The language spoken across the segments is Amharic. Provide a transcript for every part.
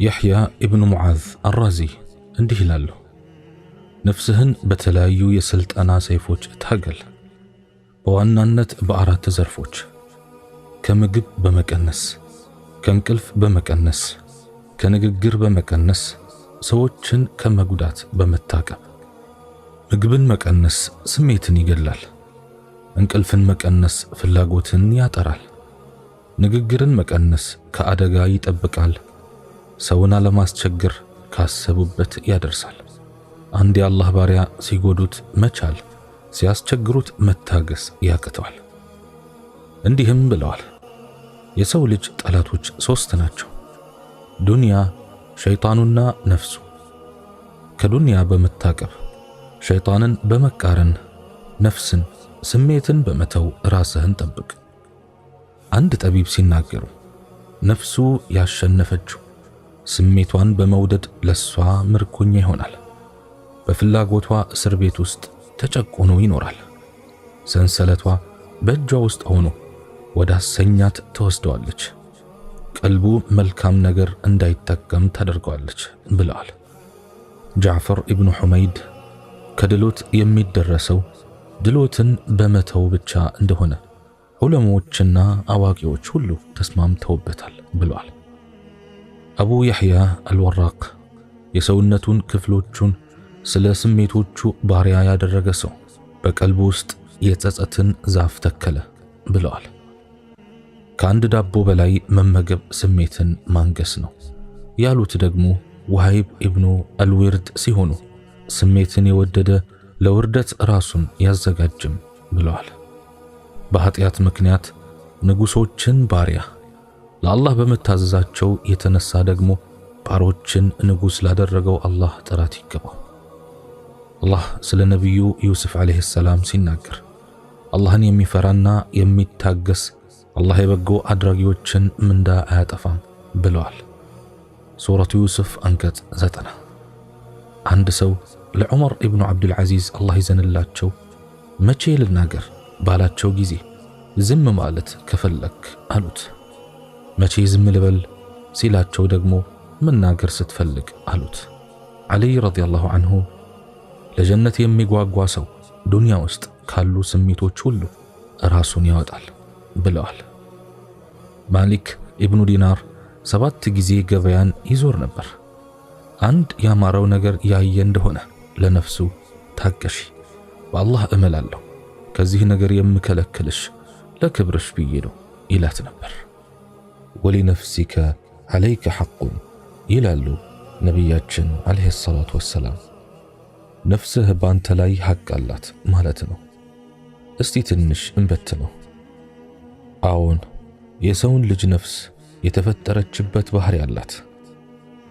يحيى ابن معاذ الرازي እንዲህ ይላሉ። ነፍስህን በተለያዩ የስልጣና ሰይፎች ታገል። በዋናነት በአራት ዘርፎች፣ ከምግብ በመቀነስ፣ ከእንቅልፍ በመቀነስ፣ ከንግግር በመቀነስ፣ ሰዎችን ከመጉዳት በመታቀብ። ምግብን መቀነስ ስሜትን ይገላል። እንቅልፍን መቀነስ ፍላጎትን ያጠራል። ንግግርን መቀነስ ከአደጋ ይጠብቃል። ሰውን አለማስቸገር ካሰቡበት ያደርሳል። አንድ የአላህ ባሪያ ሲጎዱት መቻል፣ ሲያስቸግሩት መታገስ ያቅተዋል። እንዲህም ብለዋል፣ የሰው ልጅ ጠላቶች 3 ናቸው፣ ዱንያ፣ ሸይጣኑና ነፍሱ። ከዱንያ በመታቀብ ሸይጣንን በመቃረን ነፍስን፣ ስሜትን በመተው ራስህን ጠብቅ። አንድ ጠቢብ ሲናገሩ ነፍሱ ያሸነፈችው ስሜቷን በመውደድ ለሷ ምርኮኛ ይሆናል። በፍላጎቷ እስር ቤት ውስጥ ተጨቁኖ ይኖራል። ሰንሰለቷ በእጇ ውስጥ ሆኖ ወደ አሰኛት ተወስደዋለች። ቀልቡ መልካም ነገር እንዳይጠቀም ታደርገዋለች ብለዋል። ጃዕፈር ኢብኑ ሑመይድ ከድሎት የሚደረሰው ድሎትን በመተው ብቻ እንደሆነ ዑለሞችና አዋቂዎች ሁሉ ተስማምተውበታል ብለዋል። አቡ ያሕያ አልወራቅ የሰውነቱን ክፍሎቹን ስለ ስሜቶቹ ባሪያ ያደረገ ሰው በቀልቡ ውስጥ የጸጸትን ዛፍ ተከለ ብለዋል። ከአንድ ዳቦ በላይ መመገብ ስሜትን ማንገስ ነው ያሉት ደግሞ ወሃይብ ኢብኑ አልዊርድ ሲሆኑ ስሜትን የወደደ ለውርደት ራሱን ያዘጋጅም ብለዋል። በኃጢአት ምክንያት ንጉሶችን ባሪያ፣ ለአላህ በመታዘዛቸው የተነሳ ደግሞ ባሮችን ንጉስ ላደረገው አላህ ጥራት ይገባው። አላህ ስለ ነቢዩ ዩሱፍ ዓለይሂ ሰላም ሲናገር አላህን የሚፈራና የሚታገስ አላህ የበጎ አድራጊዎችን ምንዳ አያጠፋም ብለዋል። ሱረቱ ዩሱፍ አንቀጽ 90። አንድ ሰው ለዑመር ኢብኑ ዓብዱልዓዚዝ አላህ ይዘንላቸው መቼ ልናገር ባላቸው ጊዜ ዝም ማለት ከፈለክ አሉት። መቼ ዝም ልበል ሲላቸው ደግሞ መናገር ስትፈልግ አሉት። ዓሊ ረዲየላሁ ዐንሁ ለጀነት የሚጓጓ ሰው ዱንያ ውስጥ ካሉ ስሜቶች ሁሉ ራሱን ያወጣል ብለዋል። ማሊክ ኢብኑ ዲናር 7 ጊዜ ገበያን ይዞር ነበር። አንድ ያማረው ነገር ያየ እንደሆነ ለነፍሱ ታገሺ፣ በአላህ እምላለሁ ከዚህ ነገር የምከለክልሽ ለክብርሽ ብዬ ነው ይላት ነበር። ወሊነፍሲከ ዓለይከ ሐቁን ይላሉ ነቢያችን ዓለይሂ ሰላቱ ወሰላም። ነፍስህ ባንተ ላይ ሐቅ አላት ማለት ነው። እስቲ ትንሽ እንበት ነው። አዎን የሰውን ልጅ ነፍስ የተፈጠረችበት ባህሪ አላት።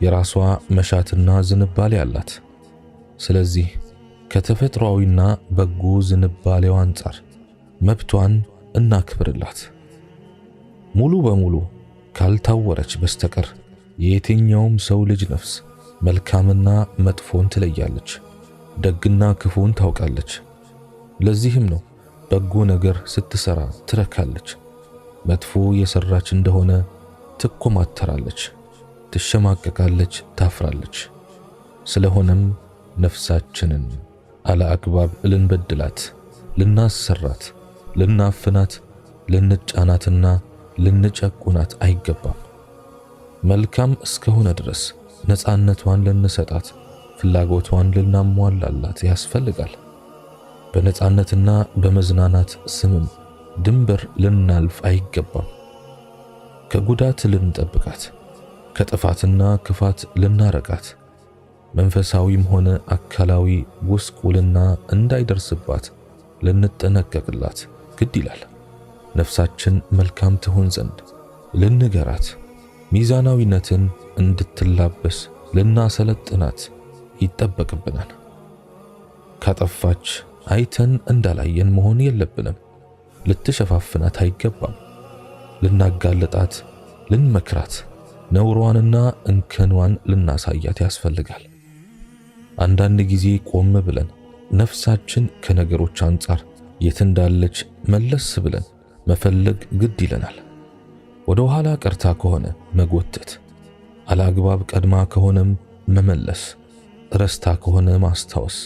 የራሷ መሻትና ዝንባሌ አላት። ስለዚህ ከተፈጥሯዊና በጎ ዝንባሌው አንጻር መብቷን እናክብርላት። ሙሉ በሙሉ ካልታወረች በስተቀር የየትኛውም ሰው ልጅ ነፍስ መልካምና መጥፎን ትለያለች፣ ደግና ክፉን ታውቃለች። ለዚህም ነው በጎ ነገር ስትሰራ ትረካለች፣ መጥፎ የሰራች እንደሆነ ትኮማተራለች፣ ትሸማቀቃለች፣ ታፍራለች። ስለሆነም ነፍሳችንን አለአግባብ ልንበድላት፣ ልናሰራት፣ ልናፍናት፣ ልንጫናትና ልንጨቁናት አይገባም። መልካም እስከሆነ ድረስ ነፃነቷን ልንሰጣት፣ ፍላጎቷን ልናሟላላት ያስፈልጋል። በነፃነትና በመዝናናት ስምም ድንበር ልናልፍ አይገባም። ከጉዳት ልንጠብቃት፣ ከጥፋትና ክፋት ልናረቃት፣ መንፈሳዊም ሆነ አካላዊ ጉስቁልና እንዳይደርስባት ልንጠነቀቅላት ግድ ይላል። ነፍሳችን መልካም ትሆን ዘንድ ልንገራት፣ ሚዛናዊነትን እንድትላበስ ልናሰለጥናት ይጠበቅብናል። ካጠፋች አይተን እንዳላየን መሆን የለብንም። ልትሸፋፍናት አይገባም። ልናጋለጣት፣ ልንመክራት፣ ነውሯንና እንከኗን ልናሳያት ያስፈልጋል። አንዳንድ ጊዜ ቆም ብለን ነፍሳችን ከነገሮች አንጻር የት እንዳለች መለስ ብለን መፈለግ ግድ ይለናል። ወደ ኋላ ቀርታ ከሆነ መጎተት፣ አላግባብ ቀድማ ከሆነም መመለስ፣ ረስታ ከሆነ ማስታወስ፣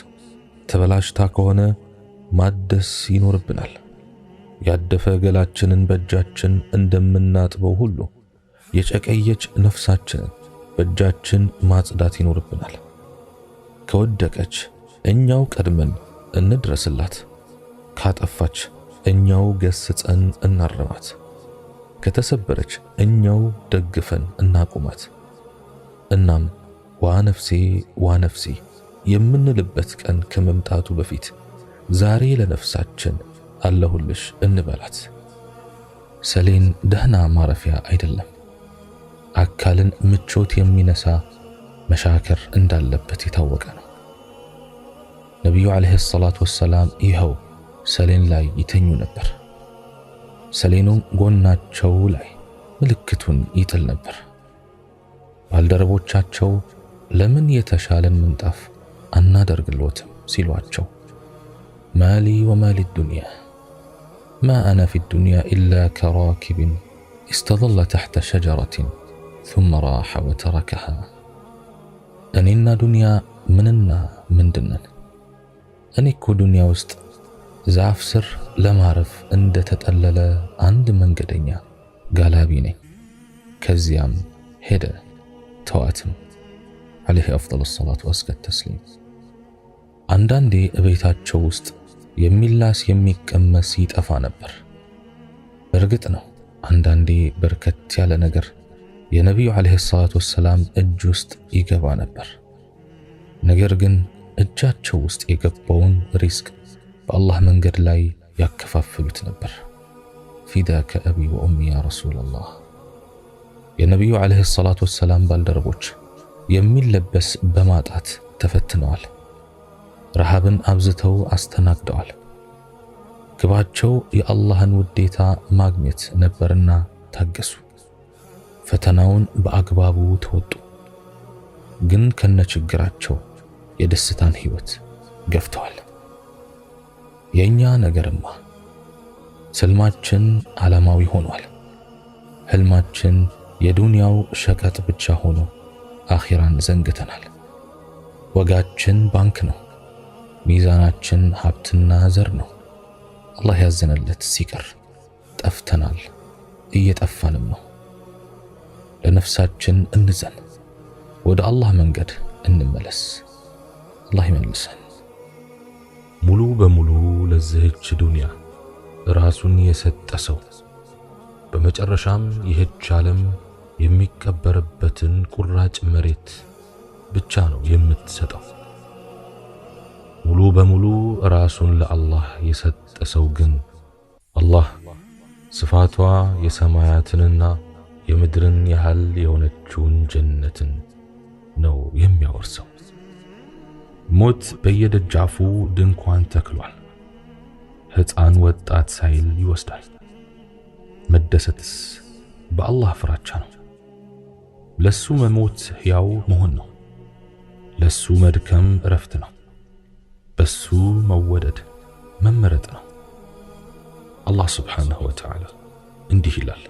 ተበላሽታ ከሆነ ማደስ ይኖርብናል። ያደፈ ገላችንን በእጃችን እንደምናጥበው ሁሉ የጨቀየች ነፍሳችንን በእጃችን ማጽዳት ይኖርብናል። ከወደቀች እኛው ቀድመን እንድረስላት፣ ካጠፋች እኛው ገስጸን እናርማት፣ ከተሰበረች እኛው ደግፈን እናቁማት። እናም ዋነፍሴ ዋነፍሴ የምንልበት ቀን ከመምጣቱ በፊት ዛሬ ለነፍሳችን አለሁልሽ እንበላት። ሰሌን ደህና ማረፊያ አይደለም። አካልን ምቾት የሚነሳ መሻከር እንዳለበት የታወቀ ነው። ነቢዩ ዓለይሂ ሰላቱ ወሰላም ይኸው ሰሌን ላይ ይተኙ ነበር። ሰሌኑም ጎናቸው ላይ ምልክቱን ይጥል ነበር። ባልደረቦቻቸው ለምን የተሻለን ምንጣፍ አናደርግልዎትም ሲሏቸው ማሊ ወማሊ ዱንያ ማ አነ ፊ ዱንያ ኢላ ከራኪብን استظل تحت شجرة ثم راح وتركها እኔና ዱንያ ምንና ምንድነን? እኔ እኮ ዱንያ ውስጥ ዛፍ ስር ለማረፍ እንደተጠለለ አንድ መንገደኛ ጋላቢ ነኝ። ከዚያም ሄደ ተዋትም። عليه أفضل الصلاة وأزكى التسليم። አንዳንዴ እቤታቸው ውስጥ የሚላስ የሚቀመስ ይጠፋ ነበር። እርግጥ ነው አንዳንዴ በርከት ያለ ነገር የነቢዩ ዓለይሂ ሰላቱ ወሰላም እጅ ውስጥ ይገባ ነበር። ነገር ግን እጃቸው ውስጥ የገባውን ሪዝቅ በአላህ መንገድ ላይ ያከፋፍሉት ነበር። ፊዳከ አቢ ወኡሚ ያ ረሱለላህ። የነቢዩ ዓለይሂ ሰላቱ ወሰላም ባልደረቦች የሚለበስ በማጣት ተፈትነዋል። ረሃብን አብዝተው አስተናግደዋል። ግባቸው የአላህን ውዴታ ማግኘት ነበርና ታገሱ። ፈተናውን በአግባቡ ተወጡ። ግን ከነችግራቸው የደስታን ህይወት ገፍተዋል። የኛ ነገርማ ስልማችን ዓለማዊ ሆኗል። ህልማችን የዱንያው ሸቀጥ ብቻ ሆኖ አኺራን ዘንግተናል። ወጋችን ባንክ ነው። ሚዛናችን ሀብትና ዘር ነው። አላህ ያዘነለት ሲቀር ጠፍተናል፣ እየጠፋንም ነው። ለነፍሳችን እንዘን፣ ወደ አላህ መንገድ እንመለስ። አላህ ይመልሰን። ሙሉ በሙሉ ለዚህች ዱንያ ራሱን የሰጠ ሰው በመጨረሻም ይህች ዓለም የሚቀበርበትን ቁራጭ መሬት ብቻ ነው የምትሰጠው። ሙሉ በሙሉ ራሱን ለአላህ የሰጠ ሰው ግን አላህ ስፋቷ የሰማያትንና የምድርን ያህል የሆነችውን ጀነትን ነው የሚያወርሰው። ሞት በየደጃፉ ድንኳን ተክሏል። ሕፃን ወጣት ሳይል ይወስዳል። መደሰትስ በአላህ ፍራቻ ነው። ለሱ መሞት ሕያው መሆን ነው። ለሱ መድከም እረፍት ነው። በሱ መወደድ መመረጥ ነው። አላህ ስብሓንሁ ወተዓላ እንዲህ ይላል፣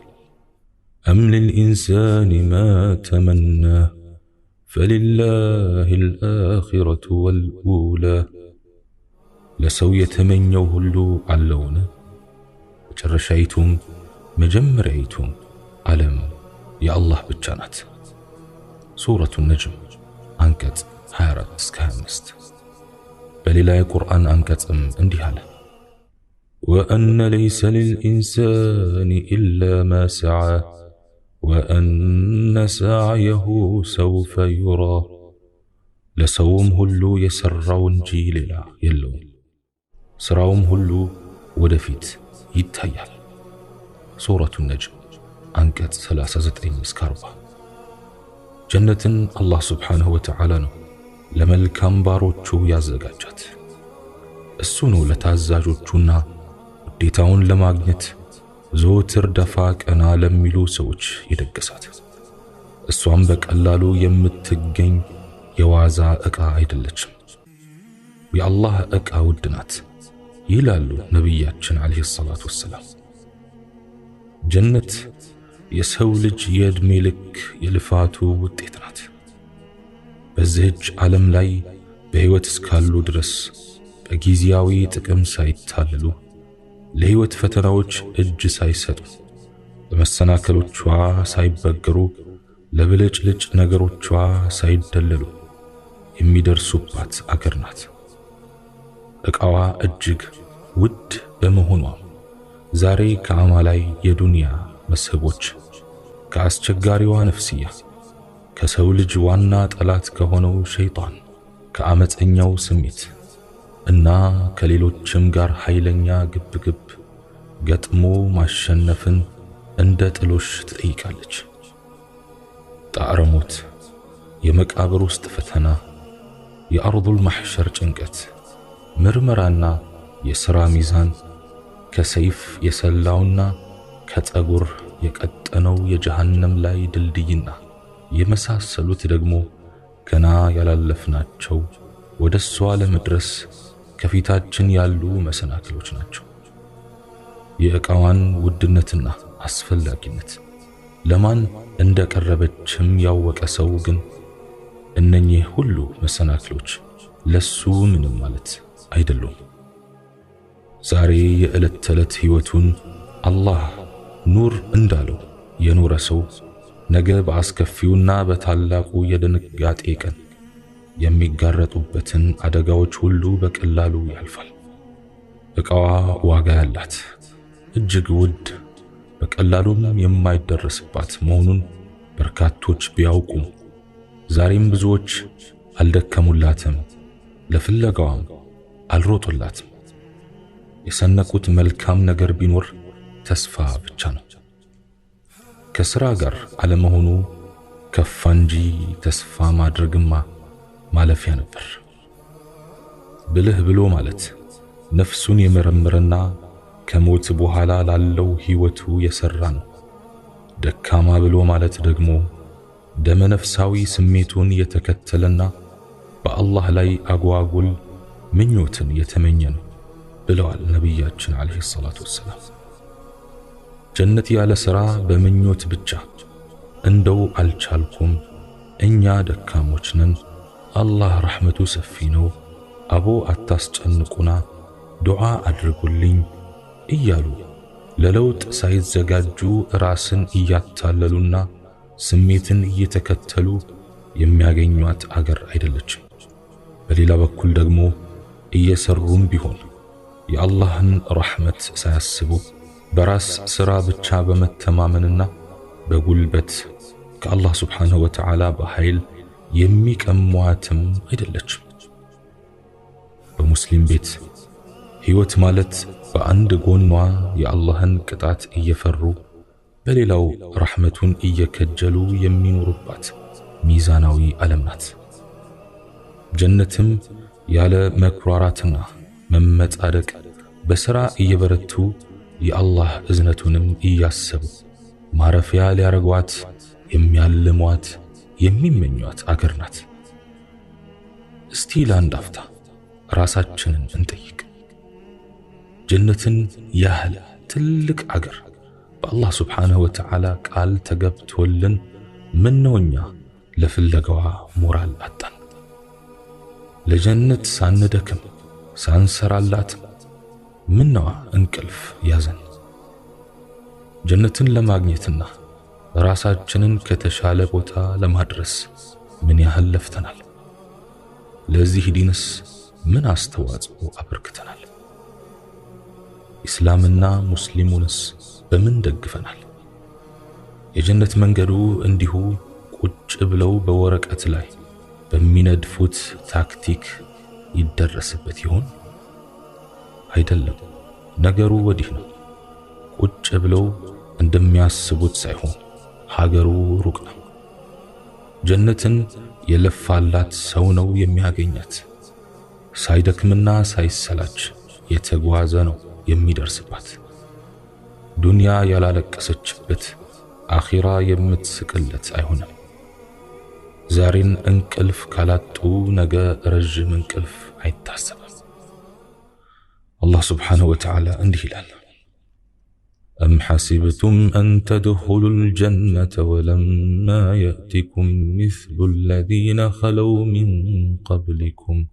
أم للإنسان ما تمنى فلله الآخرة والأولى لسو يتمنيو هلو علون وجرشيتم مجمريتم علم يا الله بالجنات. سورة النجم أنكت حارت سكامست بللا قرآن أنكت انديها وأن ليس للإنسان إلا ما سعى وأن سعيه سوف يرى لسوم هلو يسرون جيللا يلون سراوم هلو ودفيت يتهيال. سورة النجم أنكت 39 جنة الله سبحانه وتعالى لملكام باروچو ያዘጋጃት እሱ ነው ለታዛዦቹና ውዴታውን ለማግኘት ዘወትር ደፋ ቀና ለሚሉ ሰዎች የደገሳት። እሷም በቀላሉ የምትገኝ የዋዛ ዕቃ አይደለችም። የአላህ ዕቃ ውድ ናት ይላሉ ነቢያችን ዓለይሂ ሰላቱ ወሰላም። ጀነት የሰው ልጅ የዕድሜ ልክ የልፋቱ ውጤት ናት። በዚህች ዓለም ላይ በሕይወት እስካሉ ድረስ በጊዜያዊ ጥቅም ሳይታለሉ ለሕይወት ፈተናዎች እጅ ሳይሰጡ በመሰናከሎቿ ሳይበገሩ ለብልጭልጭ ነገሮቿ ሳይደለሉ የሚደርሱባት አገር ናት። ዕቃዋ እጅግ ውድ በመሆኗ ዛሬ ከአማላይ የዱንያ መስህቦች ከአስቸጋሪዋ ነፍስያ ከሰው ልጅ ዋና ጠላት ከሆነው ሸይጣን ከአመፀኛው ስሜት እና ከሌሎችም ጋር ኃይለኛ ግብግብ ገጥሞ ማሸነፍን እንደ ጥሎሽ ትጠይቃለች። ጣዕረ ሞት፣ የመቃብር ውስጥ ፈተና፣ የአርዱል ማሕሸር ጭንቀት፣ ምርመራና የሥራ ሚዛን፣ ከሰይፍ የሰላውና ከፀጉር የቀጠነው የጀሃነም ላይ ድልድይና የመሳሰሉት ደግሞ ገና ያላለፍናቸው ወደ እሷ ለመድረስ ከፊታችን ያሉ መሰናክሎች ናቸው። የዕቃዋን ውድነትና አስፈላጊነት ለማን እንደቀረበችም ያወቀ ሰው ግን እነኚህ ሁሉ መሰናክሎች ለሱ ምንም ማለት አይደሉም። ዛሬ የዕለት ተዕለት ሕይወቱን አላህ ኑር እንዳለው የኖረ ሰው ነገ በአስከፊውና በታላቁ የድንጋጤ ቀን የሚጋረጡበትን አደጋዎች ሁሉ በቀላሉ ያልፋል። ዕቃዋ ዋጋ ያላት እጅግ ውድ በቀላሉም የማይደረስባት መሆኑን በርካቶች ቢያውቁም ዛሬም ብዙዎች አልደከሙላትም፣ ለፍለጋዋም አልሮጡላትም። የሰነቁት መልካም ነገር ቢኖር ተስፋ ብቻ ነው። ከሥራ ጋር አለመሆኑ ከፋ እንጂ ተስፋ ማድረግማ ማለፊያ ነበር። ብልህ ብሎ ማለት ነፍሱን የመረመረና ከሞት በኋላ ላለው ሕይወቱ የሰራ ነው። ደካማ ብሎ ማለት ደግሞ ደመነፍሳዊ ስሜቱን የተከተለና በአላህ ላይ አጓጉል ምኞትን የተመኘ ነው ብለዋል ነቢያችን አለይሂ ሰላቱ ወሰላም። ጀነት ያለ ሥራ በምኞት ብቻ እንደው አልቻልኩም፣ እኛ ደካሞች ነን፣ አላህ ረሕመቱ ሰፊ ነው፣ አቦ አታስጨንቁና ዱዓ አድርጉልኝ እያሉ ለለውጥ ሳይዘጋጁ ራስን እያታለሉና ስሜትን እየተከተሉ የሚያገኟት አገር አይደለችም። በሌላ በኩል ደግሞ እየሰሩም ቢሆን የአላህን ረሕመት ሳያስቡ በራስ ሥራ ብቻ በመተማመንና በጉልበት ከአላህ ስብሓንሁ ወተዓላ በኃይል የሚቀሟትም አይደለችም። በሙስሊም ቤት ሕይወት ማለት በአንድ ጎኗ የአላህን ቅጣት እየፈሩ በሌላው ረሕመቱን እየከጀሉ የሚኖሩባት ሚዛናዊ ዓለም ናት። ጀነትም ያለ መኩራራትና መመጻደቅ በሥራ እየበረቱ የአላህ እዝነቱንም እያሰቡ ማረፊያ ሊያረጓት የሚያልሟት የሚመኟት አገር ናት። እስቲ ለአንድ አፍታ ራሳችንን እንጠይቅ። ጀነትን ያህል ትልቅ አገር በአላህ ስብሓንሁ ወተዓላ ቃል ተገብቶልን ምነው እኛ ለፍለጋዋ ሞራል አጣን? ለጀነት ሳንደክም ሳንሰራላት ምነዋ እንቅልፍ ያዘን? ጀነትን ለማግኘትና ራሳችንን ከተሻለ ቦታ ለማድረስ ምን ያህል ለፍተናል? ለዚህ ዲንስ ምን አስተዋጽኦ አበርክተናል? ኢስላምና ሙስሊሙንስ በምን ደግፈናል? የጀነት መንገዱ እንዲሁ ቁጭ ብለው በወረቀት ላይ በሚነድፉት ታክቲክ ይደረስበት ይሆን? አይደለም። ነገሩ ወዲህ ነው። ቁጭ ብለው እንደሚያስቡት ሳይሆን ሀገሩ ሩቅ ነው። ጀነትን የለፋላት ሰው ነው የሚያገኛት። ሳይደክምና ሳይሰላች የተጓዘ ነው የሚደርስባት። ዱንያ ያላለቀሰችበት አኺራ የምትስቅለት አይሆንም። ዛሬን እንቅልፍ ካላጡ ነገ ረጅም እንቅልፍ አይታሰብም። አላህ ስብሓንሁ ወተዓላ እንዲህ ይላል፣ أم حسبتم أن تدخلوا الجنة ولما يأتكم مثل الذين خلوا من قبلكم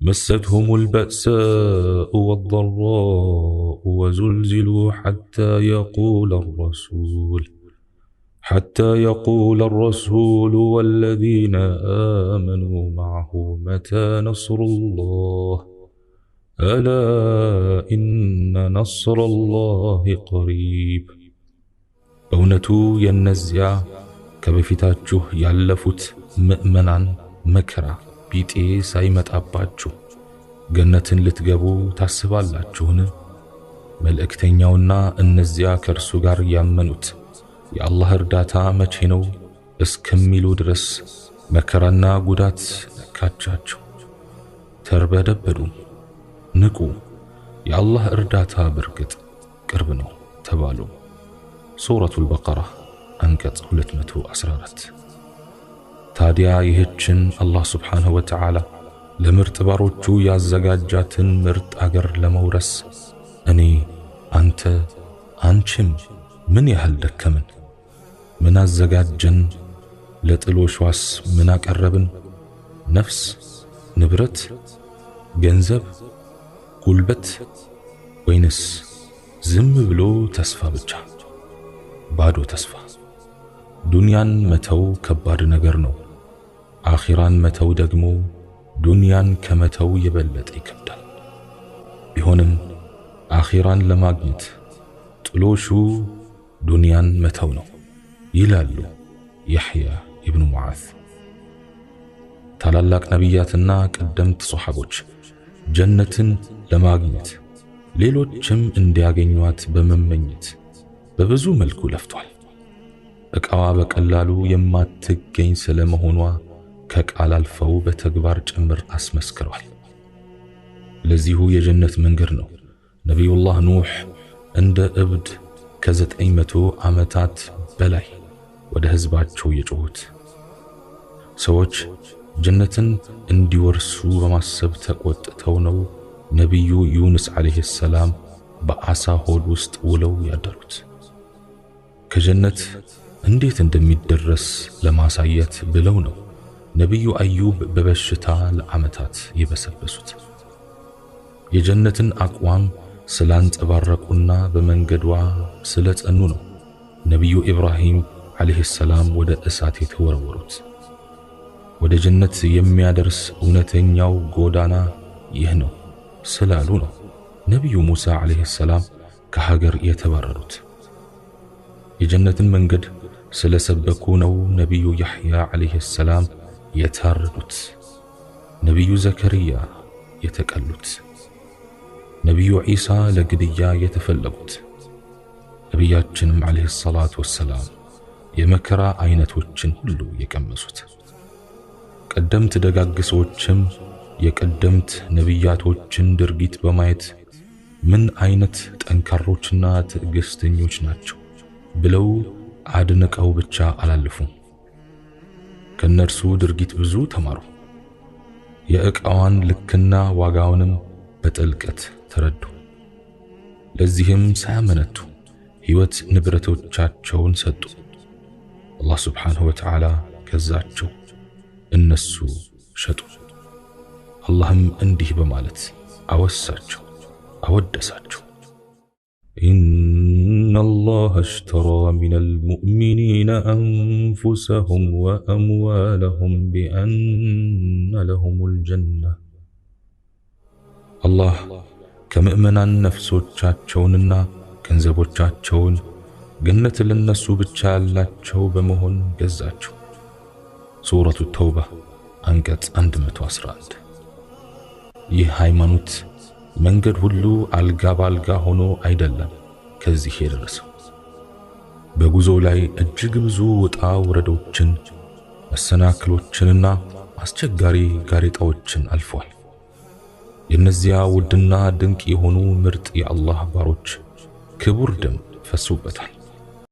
مستهم البأساء والضراء وزلزلوا حتى يقول الرسول والذين آمنوا معه متى نصر الله ألا إن نصر الله قريب أونتو ينزع كبفتاتجو يعلفت مؤمنا مكرا بيتي سايمت أباجو جنة لتقبو تاسبالاجون ملأكتين يونا النزع كرسو غار يامنوت يا الله ارداتا مچينو اسكميلو درس مكرانا قدات كاتجاجو تربدبدو نقو يا الله ارداتا برقت قربنو تبالو سورة البقرة أنكت 214 تاديا يهجن الله سبحانه وتعالى لمرت باروچو يازغاجاتن مرت أجر لمورس أني أنت أنشم من يهل دكمن من الزغاجن لطلوشواس من أقربن نفس نبرت ገንዘብ ጉልበት ወይንስ ዝም ብሎ ተስፋ ብቻ ባዶ ተስፋ ዱንያን መተው ከባድ ነገር ነው አኺራን መተው ደግሞ ዱንያን ከመተው የበለጠ ይከብዳል ቢሆንም አኺራን ለማግኘት ጥሎሹ ዱንያን መተው ነው ይላሉ يحيى ابن معاذ ታላላቅ ነቢያትና ቀደምት ሱሐቦች ጀነትን ለማግኘት ሌሎችም እንዲያገኙት በመመኘት በብዙ መልኩ ለፍቷል እቃዋ በቀላሉ የማትገኝ ስለመሆኗ ከቃል አልፈው በተግባር ጭምር አስመስክረዋል ለዚሁ የጀነት መንገድ ነው ነብዩላህ ኑህ እንደ እብድ ከ900 ዓመታት በላይ ወደ ህዝባቸው የጮሁት ሰዎች ጀነትን እንዲወርሱ በማሰብ ተቆጥተው ነው ነብዩ ዩኑስ አለይሂ ሰላም በአሳ ሆድ ውስጥ ውለው ያደሩት ከጀነት እንዴት እንደሚደረስ ለማሳየት ብለው ነው ነብዩ አዩብ በበሽታ ለዓመታት ይበሰበሱት የጀነትን አቋም ስላንጸባረቁና በመንገዷ ስለጸኑ ነው ነብዩ ኢብራሂም አለይሂ ሰላም ወደ እሳት የተወረወሩት ወደ ጀነት የሚያደርስ እውነተኛው ጎዳና ይህ ነው ስላሉ ነው ነብዩ ሙሳ አለይሂ ሰላም ከሀገር የተባረሩት የጀነትን መንገድ ስለሰበኩ ነው ነብዩ ያህያ አለይሂ ሰላም የታረዱት ነብዩ ዘከርያ የተቀሉት ነብዩ ኢሳ ለግድያ የተፈለጉት ነብያችንም አለይሂ ሰላቱ ወሰላም የመከራ አይነቶችን ሁሉ የቀመሱት ቀደምት ደጋግ ሰዎችም የቀደምት ነብያቶችን ድርጊት በማየት ምን አይነት ጠንካሮችና ትዕግስተኞች ናቸው ብለው አድንቀው ብቻ አላለፉም ከነርሱ ድርጊት ብዙ ተማሩ የእቃዋን ልክና ዋጋውንም በጥልቀት ተረዱ ለዚህም ሳያመነቱ ህይወት ንብረቶቻቸውን ሰጡ አላህ Subhanahu Wa Ta'ala ገዛቸው እነሱ ሸጡ አላህም እንዲህ በማለት አወሳቸው አወደሳቸው إن الله اشترى من المؤمنين أنفسهم وأموالهم بأن لهم الجنة الله كمؤمنا نفسوቻቸውንና ገንዘቦቻቸውን ገነት ለነሱ ብቻ ያላቸው በመሆን ገዛቸው ሱረቱ ተውባ አንቀጽ 111 ይህ ሃይማኖት መንገድ ሁሉ አልጋ ባልጋ ሆኖ አይደለም ከዚህ የደረሰው በጉዞ ላይ እጅግ ብዙ ውጣ ወረዶችን መሰናክሎችንና አስቸጋሪ ጋሬጣዎችን አልፏል የነዚያ ውድና ድንቅ የሆኑ ምርጥ የአላህ ባሮች ክቡር ደም ፈሶበታል